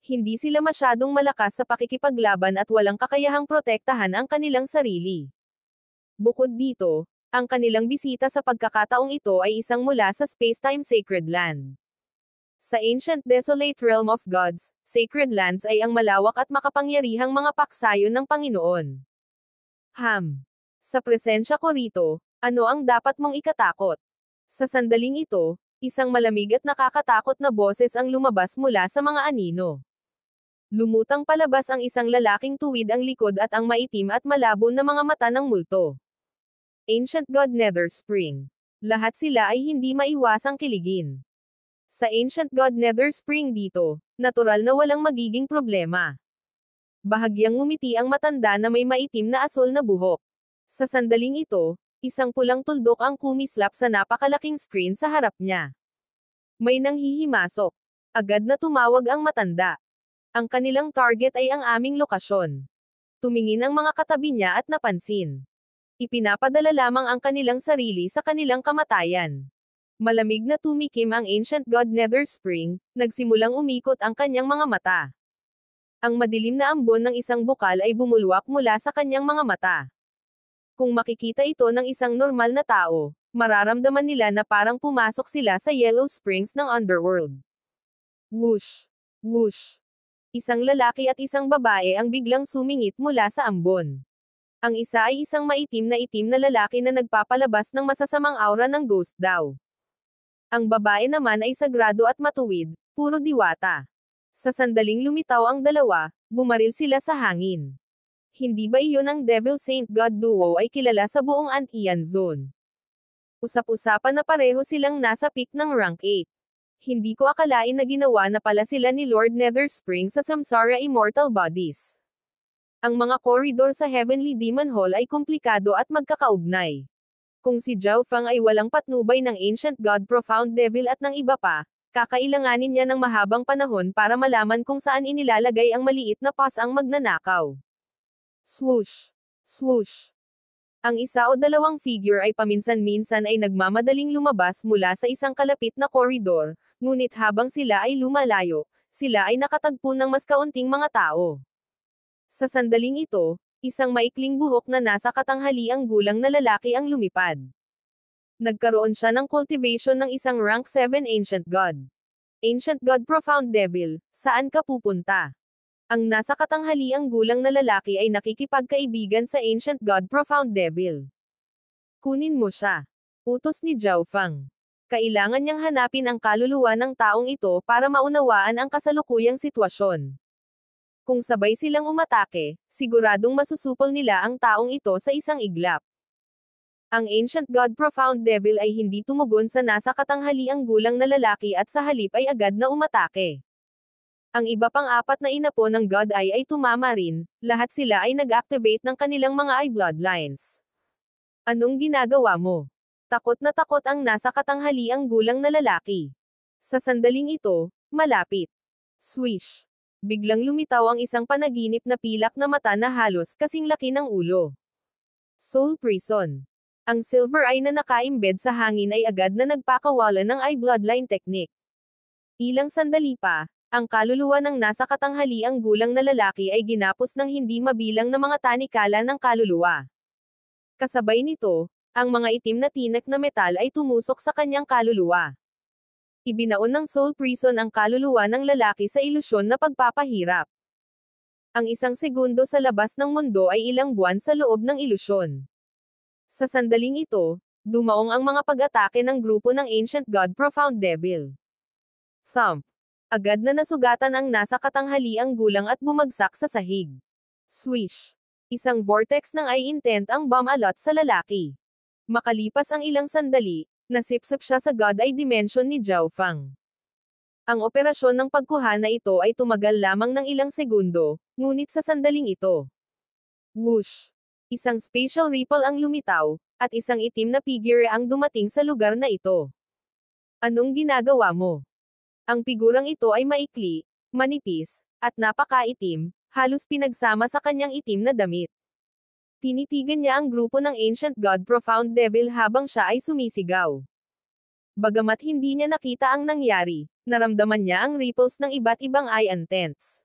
Hindi sila masyadong malakas sa pakikipaglaban at walang kakayahang protektahan ang kanilang sarili. Bukod dito, ang kanilang bisita sa pagkakataong ito ay isang mula sa Spacetime Sacred Land. Sa Ancient Desolate Realm of Gods, Sacred Lands ay ang malawak at makapangyarihang mga paksayon ng Panginoon. Sa presensya ko rito, ano ang dapat mong ikatakot? Sa sandaling ito, isang malamig at nakakatakot na boses ang lumabas mula sa mga anino. Lumutang palabas ang isang lalaking tuwid ang likod at ang maitim at malabo na mga mata ng multo. Ancient God Nether Spring. Lahat sila ay hindi maiwasang kiligin. Sa Ancient God Nether Spring dito, natural na walang magiging problema. Bahagyang ngumiti ang matanda na may maitim na asol na buhok. Sa sandaling ito, isang pulang tuldok ang kumislap sa napakalaking screen sa harap niya. May nanghihimasok. Agad na tumawag ang matanda. Ang kanilang target ay ang aming lokasyon. Tumingin ang mga katabi niya at napansin. Ipinapadala lamang ang kanilang sarili sa kanilang kamatayan. Malamig na tumikim ang Ancient God Nether Spring, nagsimulang umikot ang kanyang mga mata. Ang madilim na ambon ng isang bukal ay bumulwak mula sa kanyang mga mata. Kung makikita ito ng isang normal na tao, mararamdaman nila na parang pumasok sila sa Yellow Springs ng Underworld. Whoosh! Whoosh! Isang lalaki at isang babae ang biglang sumingit mula sa ambon. Ang isa ay isang maitim na lalaki na nagpapalabas ng masasamang aura ng ghost daw. Ang babae naman ay sagrado at matuwid, puro diwata. Sa sandaling lumitaw ang dalawa, bumaril sila sa hangin. Hindi ba iyon ang Devil Saint God duo ay kilala sa buong Antian Zone? Usap-usapan na pareho silang nasa peak ng rank 8. Hindi ko akalain na ginawa na pala sila ni Lord Nether Spring sa Samsara Immortal Bodies. Ang mga koridor sa Heavenly Demon Hall ay komplikado at magkakaugnay. Kung si Zhao Feng ay walang patnubay ng Ancient God Profound Devil at ng iba pa, kakailanganin niya ng mahabang panahon para malaman kung saan inilalagay ang maliit na pasang magnanakaw. Swoosh! Swoosh! Ang isa o dalawang figure ay paminsan-minsan ay nagmamadaling lumabas mula sa isang kalapit na koridor, ngunit habang sila ay lumalayo, sila ay nakatagpo ng mas kaunting mga tao. Sa sandaling ito, isang maikling buhok na nasa katanghaliang gulang na lalaki ang lumipad. Nagkaroon siya ng cultivation ng isang rank 7 Ancient God. Ancient God Profound Devil, saan ka pupunta? Ang nasa katanghaliang gulang na lalaki ay nakikipagkaibigan sa Ancient God Profound Devil. Kunin mo siya. Utos ni Zhao Feng. Kailangan niyang hanapin ang kaluluwa ng taong ito para maunawaan ang kasalukuyang sitwasyon. Kung sabay silang umatake, siguradong masusupol nila ang taong ito sa isang iglap. Ang Ancient God Profound Devil ay hindi tumugon sa nasa katanghaliang gulang na lalaki at sa halip ay agad na umatake. Ang iba pang apat na inapo ng God Eye ay tumama rin, lahat sila ay nag-activate ng kanilang mga eye bloodlines. Anong ginagawa mo? Takot na takot ang nasa katanghaliang gulang na lalaki. Sa sandaling ito, malapit. Swish! Biglang lumitaw ang isang panaginip na pilak na mata na halos kasing laki ng ulo. Soul Prison. Ang silver eye na naka-embed sa hangin ay agad na nagpakawala ng eye bloodline technique. Ilang sandali pa, Ang kaluluwa ng nasa katanghaliang gulang na lalaki ay ginapos ng hindi mabilang na mga tanikala ng kaluluwa. Kasabay nito, ang mga itim na tinak na metal ay tumusok sa kanyang kaluluwa. Ibinaon ng soul prison ang kaluluwa ng lalaki sa ilusyon na pagpapahirap. Ang isang segundo sa labas ng mundo ay ilang buwan sa loob ng ilusyon. Sa sandaling ito, dumaong ang mga pag-atake ng grupo ng Ancient God Profound Devil. Thump. Agad na nasugatan ang nasa katanghaliang gulang at bumagsak sa sahig. Swish. Isang vortex ng eye intent ang bomb alot sa lalaki. Makalipas ang ilang sandali, nasipsip siya sa God Eye Dimension ni Zhao Fang. Ang operasyon ng pagkuha na ito ay tumagal lamang ng ilang segundo, ngunit sa sandaling ito. Whoosh! Isang spatial ripple ang lumitaw, at isang itim na figure ang dumating sa lugar na ito. Anong ginagawa mo? Ang figurang ito ay maikli, manipis, at napakaitim, halos pinagsama sa kanyang itim na damit. Tinitigan niya ang grupo ng Ancient God Profound Devil habang siya ay sumisigaw. Bagamat hindi niya nakita ang nangyari, naramdaman niya ang ripples ng iba't ibang eye intents.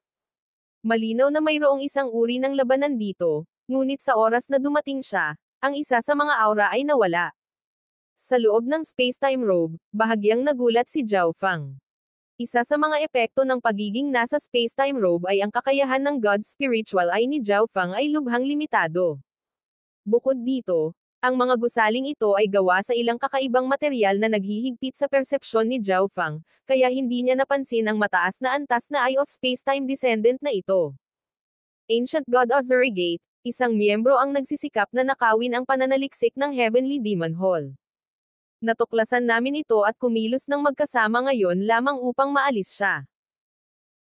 Malinaw na mayroong isang uri ng labanan dito, ngunit sa oras na dumating siya, ang isa sa mga aura ay nawala. Sa loob ng space-time robe, bahagyang nagulat si Zhao Fang. Isa sa mga epekto ng pagiging nasa space-time robe ay ang kakayahan ng God's spiritual eye ni Zhao Fang ay lubhang limitado. Bukod dito, ang mga gusaling ito ay gawa sa ilang kakaibang material na naghihigpit sa persepsyon ni Zhao Fang, kaya hindi niya napansin ang mataas na antas na Eye of Space-Time Descendant na ito. Ancient God Ozurigate, isang miyembro ang nagsisikap na nakawin ang pananaliksik ng Heavenly Demon Hall. Natuklasan namin ito at kumilos ng magkasama ngayon lamang upang maalis siya.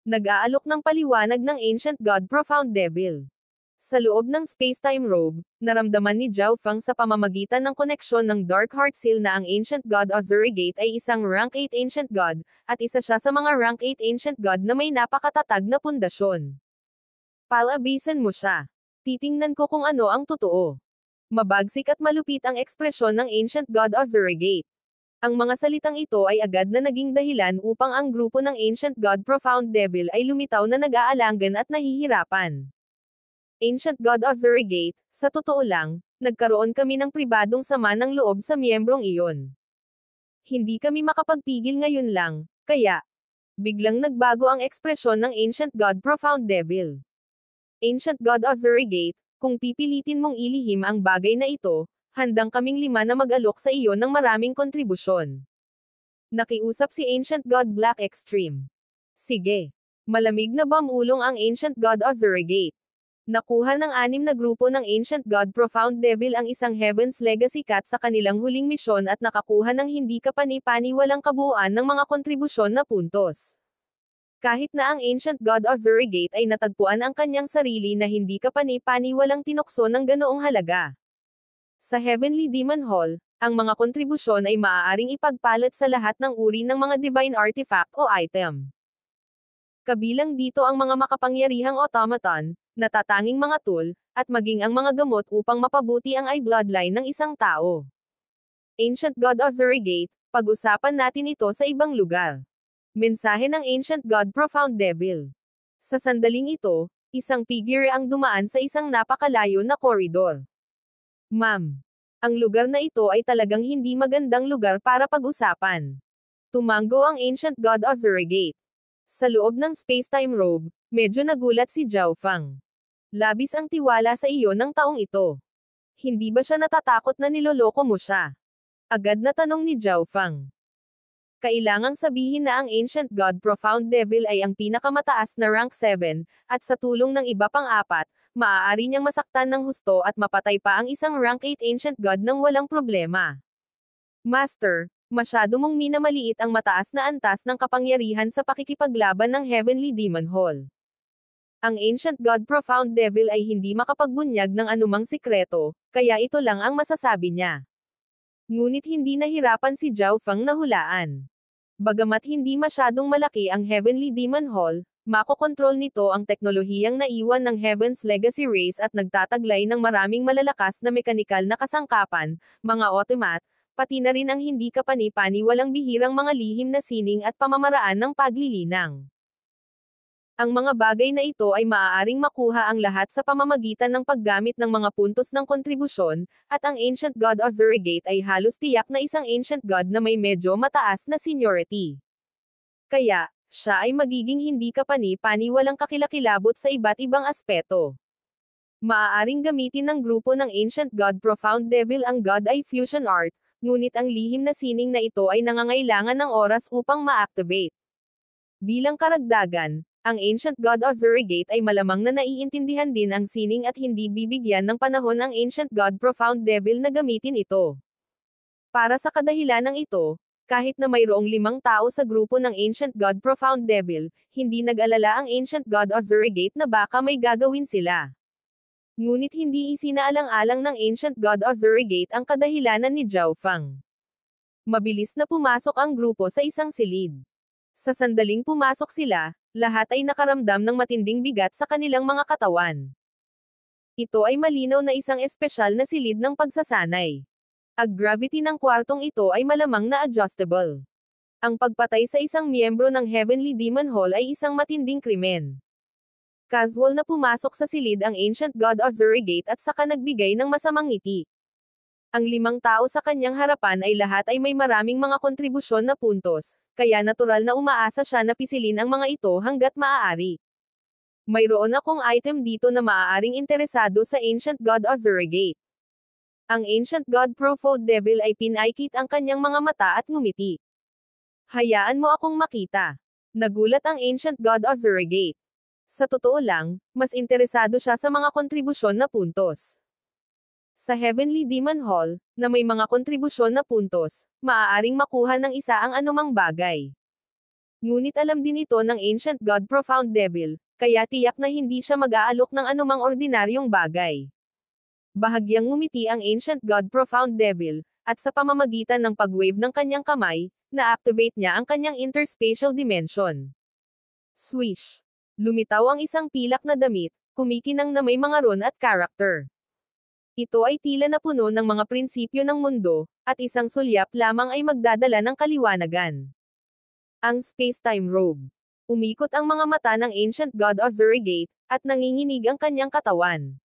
Nag-aalok ng paliwanag ng Ancient God Profound Devil. Sa loob ng space-time robe, naramdaman ni Zhao Fang sa pamamagitan ng koneksyon ng Dark Heart Seal na ang Ancient God Ozurigate ay isang Rank 8 Ancient God, at isa siya sa mga Rank 8 Ancient God na may napakatatag na pundasyon. Palabisan mo siya. Titingnan ko kung ano ang totoo. Mabagsik at malupit ang ekspresyon ng Ancient God Ozurigate. Ang mga salitang ito ay agad na naging dahilan upang ang grupo ng Ancient God Profound Devil ay lumitaw na nag-aalangan at nahihirapan. Ancient God Ozurigate, sa totoo lang, nagkaroon kami ng pribadong sama ng loob sa miyembrong iyon. Hindi kami makapagpigil ngayon lang, kaya, biglang nagbago ang ekspresyon ng Ancient God Profound Devil. Ancient God Ozurigate, kung pipilitin mong ilihim ang bagay na ito, handang kaming 5 na mag-alok sa iyo ng maraming kontribusyon. Nakiusap si Ancient God Black Extreme. Sige. Malamig na bamulong ang Ancient God Ozurigate. Nakuha ng 6 na grupo ng Ancient God Profound Devil ang isang Heaven's Legacy Cat sa kanilang huling misyon at nakakuha ng hindi kapani-paniwalang kabuuan ng mga kontribusyon na puntos. Kahit na ang Ancient God Ozurigate ay natagpuan ang kanyang sarili na hindi kapani-paniwalang tinukso ng ganoong halaga. Sa Heavenly Demon Hall, ang mga kontribusyon ay maaaring ipagpalit sa lahat ng uri ng mga divine artifact o item. Kabilang dito ang mga makapangyarihang automaton, natatanging mga tool, at maging ang mga gamot upang mapabuti ang eye bloodline ng isang tao. Ancient God Ozurigate, pag-usapan natin ito sa ibang lugar. Mensahe ng Ancient God Profound Devil. Sa sandaling ito, isang figure ang dumaan sa isang napakalayo na koridor. Ma'am, ang lugar na ito ay talagang hindi magandang lugar para pag-usapan. Tumango ang Ancient God Ozurigate. Sa loob ng space-time robe, medyo nagulat si Zhao Fang. Labis ang tiwala sa iyo ng taong ito. Hindi ba siya natatakot na niloloko mo siya? Agad na tanong ni Zhao Fang. Kailangang sabihin na ang Ancient God Profound Devil ay ang pinakamataas na rank 7, at sa tulong ng iba pang 4, maaari niyang masaktan ng husto at mapatay pa ang isang rank 8 Ancient God nang walang problema. Master, masyado mong minamaliit ang mataas na antas ng kapangyarihan sa pakikipaglaban ng Heavenly Demon Hall. Ang Ancient God Profound Devil ay hindi makapagbunyag ng anumang sikreto, kaya ito lang ang masasabi niya. Ngunit hindi nahirapan si Zhao Fang na hulaan. Bagamat hindi masyadong malaki ang Heavenly Demon Hall, makokontrol nito ang teknolohiyang naiwan ng Heaven's Legacy Race at nagtataglay ng maraming malalakas na mekanikal na kasangkapan, mga automat, pati na rin ang hindi kapani-paniwalang bihirang mga lihim na sining at pamamaraan ng paglilinang. Ang mga bagay na ito ay maaaring makuha ang lahat sa pamamagitan ng paggamit ng mga puntos ng kontribusyon, at ang Ancient God Ozurigate ay halos tiyak na isang Ancient God na may medyo mataas na seniority. Kaya, siya ay magiging hindi kapani-paniwalang kakilakilabot sa iba't ibang aspeto. Maaaring gamitin ng grupo ng Ancient God Profound Devil ang God Eye Fusion Art, ngunit ang lihim na sining na ito ay nangangailangan ng oras upang ma-activate. Bilang karagdagan, ang Ancient God Ozurigate ay malamang na naiintindihan din ang sining at hindi bibigyan ng panahon ang Ancient God Profound Devil na gamitin ito. Para sa kadahilanang ito, kahit na mayroong 5 tao sa grupo ng Ancient God Profound Devil, hindi nag-alala ang Ancient God Ozurigate na baka may gagawin sila. Ngunit hindi isinaalang-alang ng Ancient God Ozurigate ang kadahilanan ni Zhao Feng. Mabilis na pumasok ang grupo sa isang silid. Sa sandaling pumasok sila, lahat ay nakaramdam ng matinding bigat sa kanilang mga katawan. Ito ay malinaw na isang espesyal na silid ng pagsasanay. Ang gravity ng kwartong ito ay malamang na adjustable. Ang pagpatay sa isang miyembro ng Heavenly Demon Hall ay isang matinding krimen. Casual na pumasok sa silid ang Ancient God Ozurigate at saka nagbigay ng masamang ngiti. Ang 5 tao sa kanyang harapan ay lahat ay may maraming mga kontribusyon na puntos, kaya natural na umaasa siya na pisilin ang mga ito hanggat maaari. Mayroon akong item dito na maaaring interesado sa Ancient God Ozurigate. Ang Ancient God Profound Devil ay pinaikit ang kanyang mga mata at ngumiti. Hayaan mo akong makita. Nagulat ang Ancient God Ozurigate. Sa totoo lang, mas interesado siya sa mga kontribusyon na puntos. Sa Heavenly Demon Hall, na may mga kontribusyon na puntos, maaaring makuha ng isa ang anumang bagay. Ngunit alam din ito ng Ancient God Profound Devil, kaya tiyak na hindi siya mag-aalok ng anumang ordinaryong bagay. Bahagyang ngumiti ang Ancient God Profound Devil, at sa pamamagitan ng pag-wave ng kanyang kamay, na-activate niya ang kanyang interspatial dimension. Swish! Lumitaw ang isang pilak na damit, kumikinang na may mga rune at character. Ito ay tila na puno ng mga prinsipyo ng mundo, at isang sulyap lamang ay magdadala ng kaliwanagan. Ang Space-Time Robe. Umikot ang mga mata ng Ancient God Ozurigate, at nanginginig ang kanyang katawan.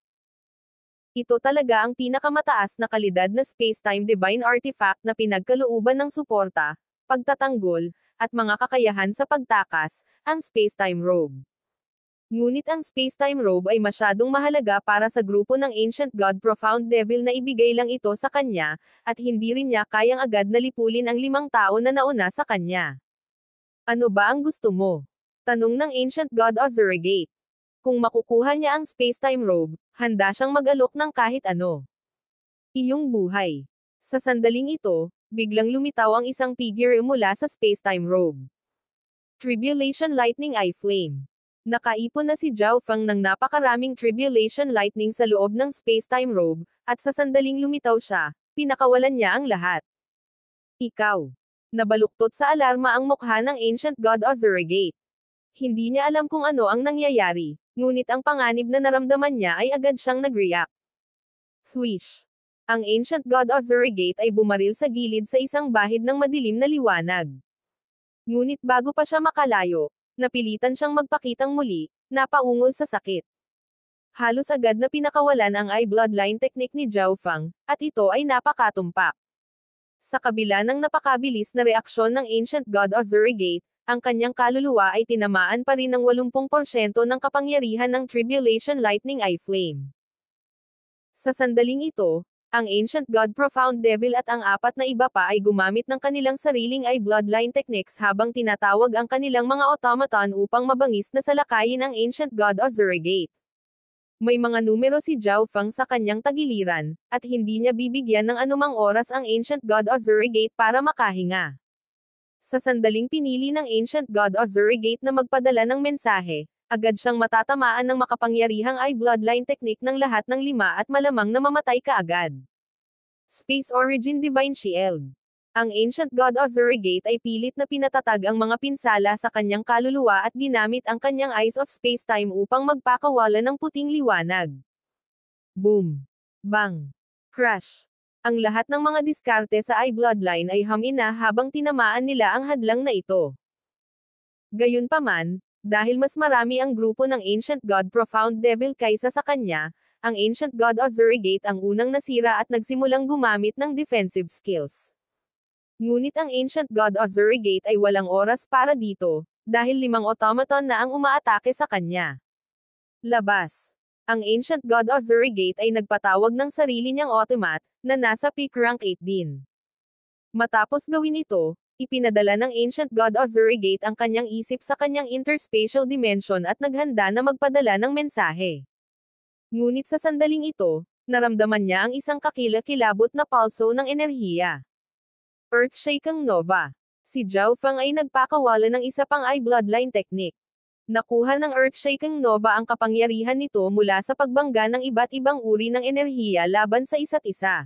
Ito talaga ang pinakamataas na kalidad na Space-Time Divine Artifact na pinagkalooban ng suporta, pagtatanggol, at mga kakayahan sa pagtakas, ang Space-Time Robe. Ngunit ang Space-Time Robe ay masyadong mahalaga para sa grupo ng Ancient God Profound Devil na ibigay lang ito sa kanya, at hindi rin niya kayang agad na lipulin ang 5 tao na nauna sa kanya. Ano ba ang gusto mo? Tanong ng Ancient God Ozurigate. Kung makukuha niya ang Space-Time Robe, handa siyang mag-alok ng kahit ano. Iyong buhay. Sa sandaling ito, biglang lumitaw ang isang figure mula sa Space-Time Robe. Tribulation Lightning Eye Flame. Nakaipon na si Zhao Feng ng napakaraming Tribulation Lightning sa loob ng Space-Time Robe, at sa sandaling lumitaw siya, pinakawalan niya ang lahat. Ikaw. Nabaluktot sa alarma ang mukha ng Ancient God Ozurigate. Hindi niya alam kung ano ang nangyayari, ngunit ang panganib na naramdaman niya ay agad siyang nag-react. Swish! Ang Ancient God Ozurigate ay bumaril sa gilid sa isang bahid ng madilim na liwanag. Ngunit bago pa siya makalayo, napilitan siyang magpakitang muli, napaungol sa sakit. Halos agad na pinakawalan ang eye bloodline technique ni Zhao Feng, at ito ay napakatumpak. Sa kabila ng napakabilis na reaksyon ng Ancient God Ozurigate, ang kanyang kaluluwa ay tinamaan pa rin ng 80% ng kapangyarihan ng Tribulation Lightning Eye Flame. Sa sandaling ito, ang Ancient God Profound Devil at ang 4 na iba pa ay gumamit ng kanilang sariling eye bloodline techniques habang tinatawag ang kanilang mga automaton upang mabangis na salakayin ang Ancient God Ozurigate. May mga numero si Zhao Feng sa kanyang tagiliran, at hindi niya bibigyan ng anumang oras ang Ancient God Ozurigate para makahinga. Sa sandaling pinili ng Ancient God Ozurigate na magpadala ng mensahe, agad siyang matatamaan ng makapangyarihang eye bloodline technique ng lahat ng 5 at malamang na mamatay kaagad. Space Origin Divine Shield. Ang Ancient God Ozurigate ay pilit na pinatatag ang mga pinsala sa kanyang kaluluwa at ginamit ang kanyang Eyes of Space-Time upang magpakawala ng puting liwanag. Boom! Bang! Crash! Ang lahat ng mga diskarte sa eye bloodline ay hamina habang tinamaan nila ang hadlang na ito. Gayunpaman, Dahil mas marami ang grupo ng Ancient God Profound Devil kaysa sa kanya, ang Ancient God Ozurigate ang unang nasira at nagsimulang gumamit ng defensive skills. Ngunit ang Ancient God Ozurigate ay walang oras para dito, dahil 5 automaton na ang umaatake sa kanya. Labas. Ang Ancient God Ozurigate ay nagpatawag ng sarili niyang automat, na nasa peak rank 8 din. Matapos gawin ito, ipinadala ng Ancient God Ozurigate ang kanyang isip sa kanyang interspatial dimension at naghanda na magpadala ng mensahe. Ngunit sa sandaling ito, naramdaman niya ang isang kakilakilabot na pulso ng enerhiya. Earth-shaking Nova. Si Zhao Feng ay nagpakawala ng isa pang eye bloodline technique. Nakuha ng Earth-shaking Nova ang kapangyarihan nito mula sa pagbangga ng iba't ibang uri ng enerhiya laban sa isa't isa.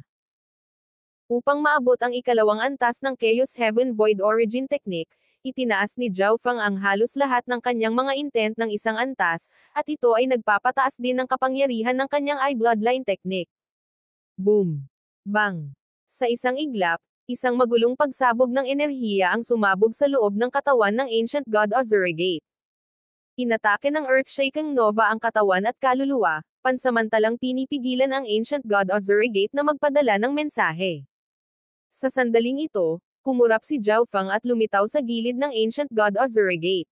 Upang maabot ang ikalawang antas ng Chaos Heaven Void Origin Technique, itinaas ni Zhao Feng ang halos lahat ng kanyang mga intent ng isang antas, at ito ay nagpapataas din ng kapangyarihan ng kanyang eye bloodline technique. Boom! Bang! Sa isang iglap, isang magulong pagsabog ng enerhiya ang sumabog sa loob ng katawan ng Ancient God Ozurigate. Inatake ng Earth-shaking Nova ang katawan at kaluluwa, pansamantalang pinipigilan ang Ancient God Ozurigate na magpadala ng mensahe. Sa sandaling ito, kumurap si Zhao Feng at lumitaw sa gilid ng Ancient God Ozurigate.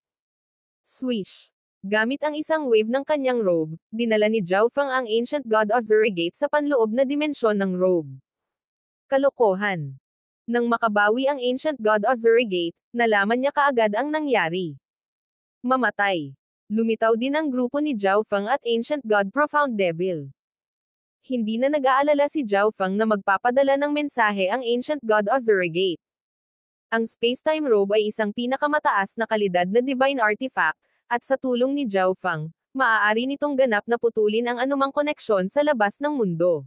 Swish! Gamit ang isang wave ng kanyang robe, dinala ni Zhao Feng ang Ancient God Ozurigate sa panloob na dimensyon ng robe. Kalokohan! Nang makabawi ang Ancient God Ozurigate, nalaman niya kaagad ang nangyari. Mamatay. Lumitaw din ang grupo ni Zhao Feng at Ancient God Profound Devil. Hindi na nag-aalala si Zhao Feng na magpapadala ng mensahe ang Ancient God Ozurigate. Ang Spacetime Robe ay isang pinakamataas na kalidad na divine artifact, at sa tulong ni Zhao Feng, maaari nitong ganap na putulin ang anumang koneksyon sa labas ng mundo.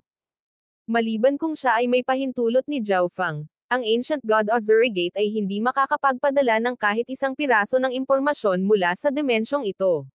Maliban kung siya ay may pahintulot ni Zhao Feng, ang Ancient God Ozurigate ay hindi makakapagpadala ng kahit isang piraso ng impormasyon mula sa dimensyong ito.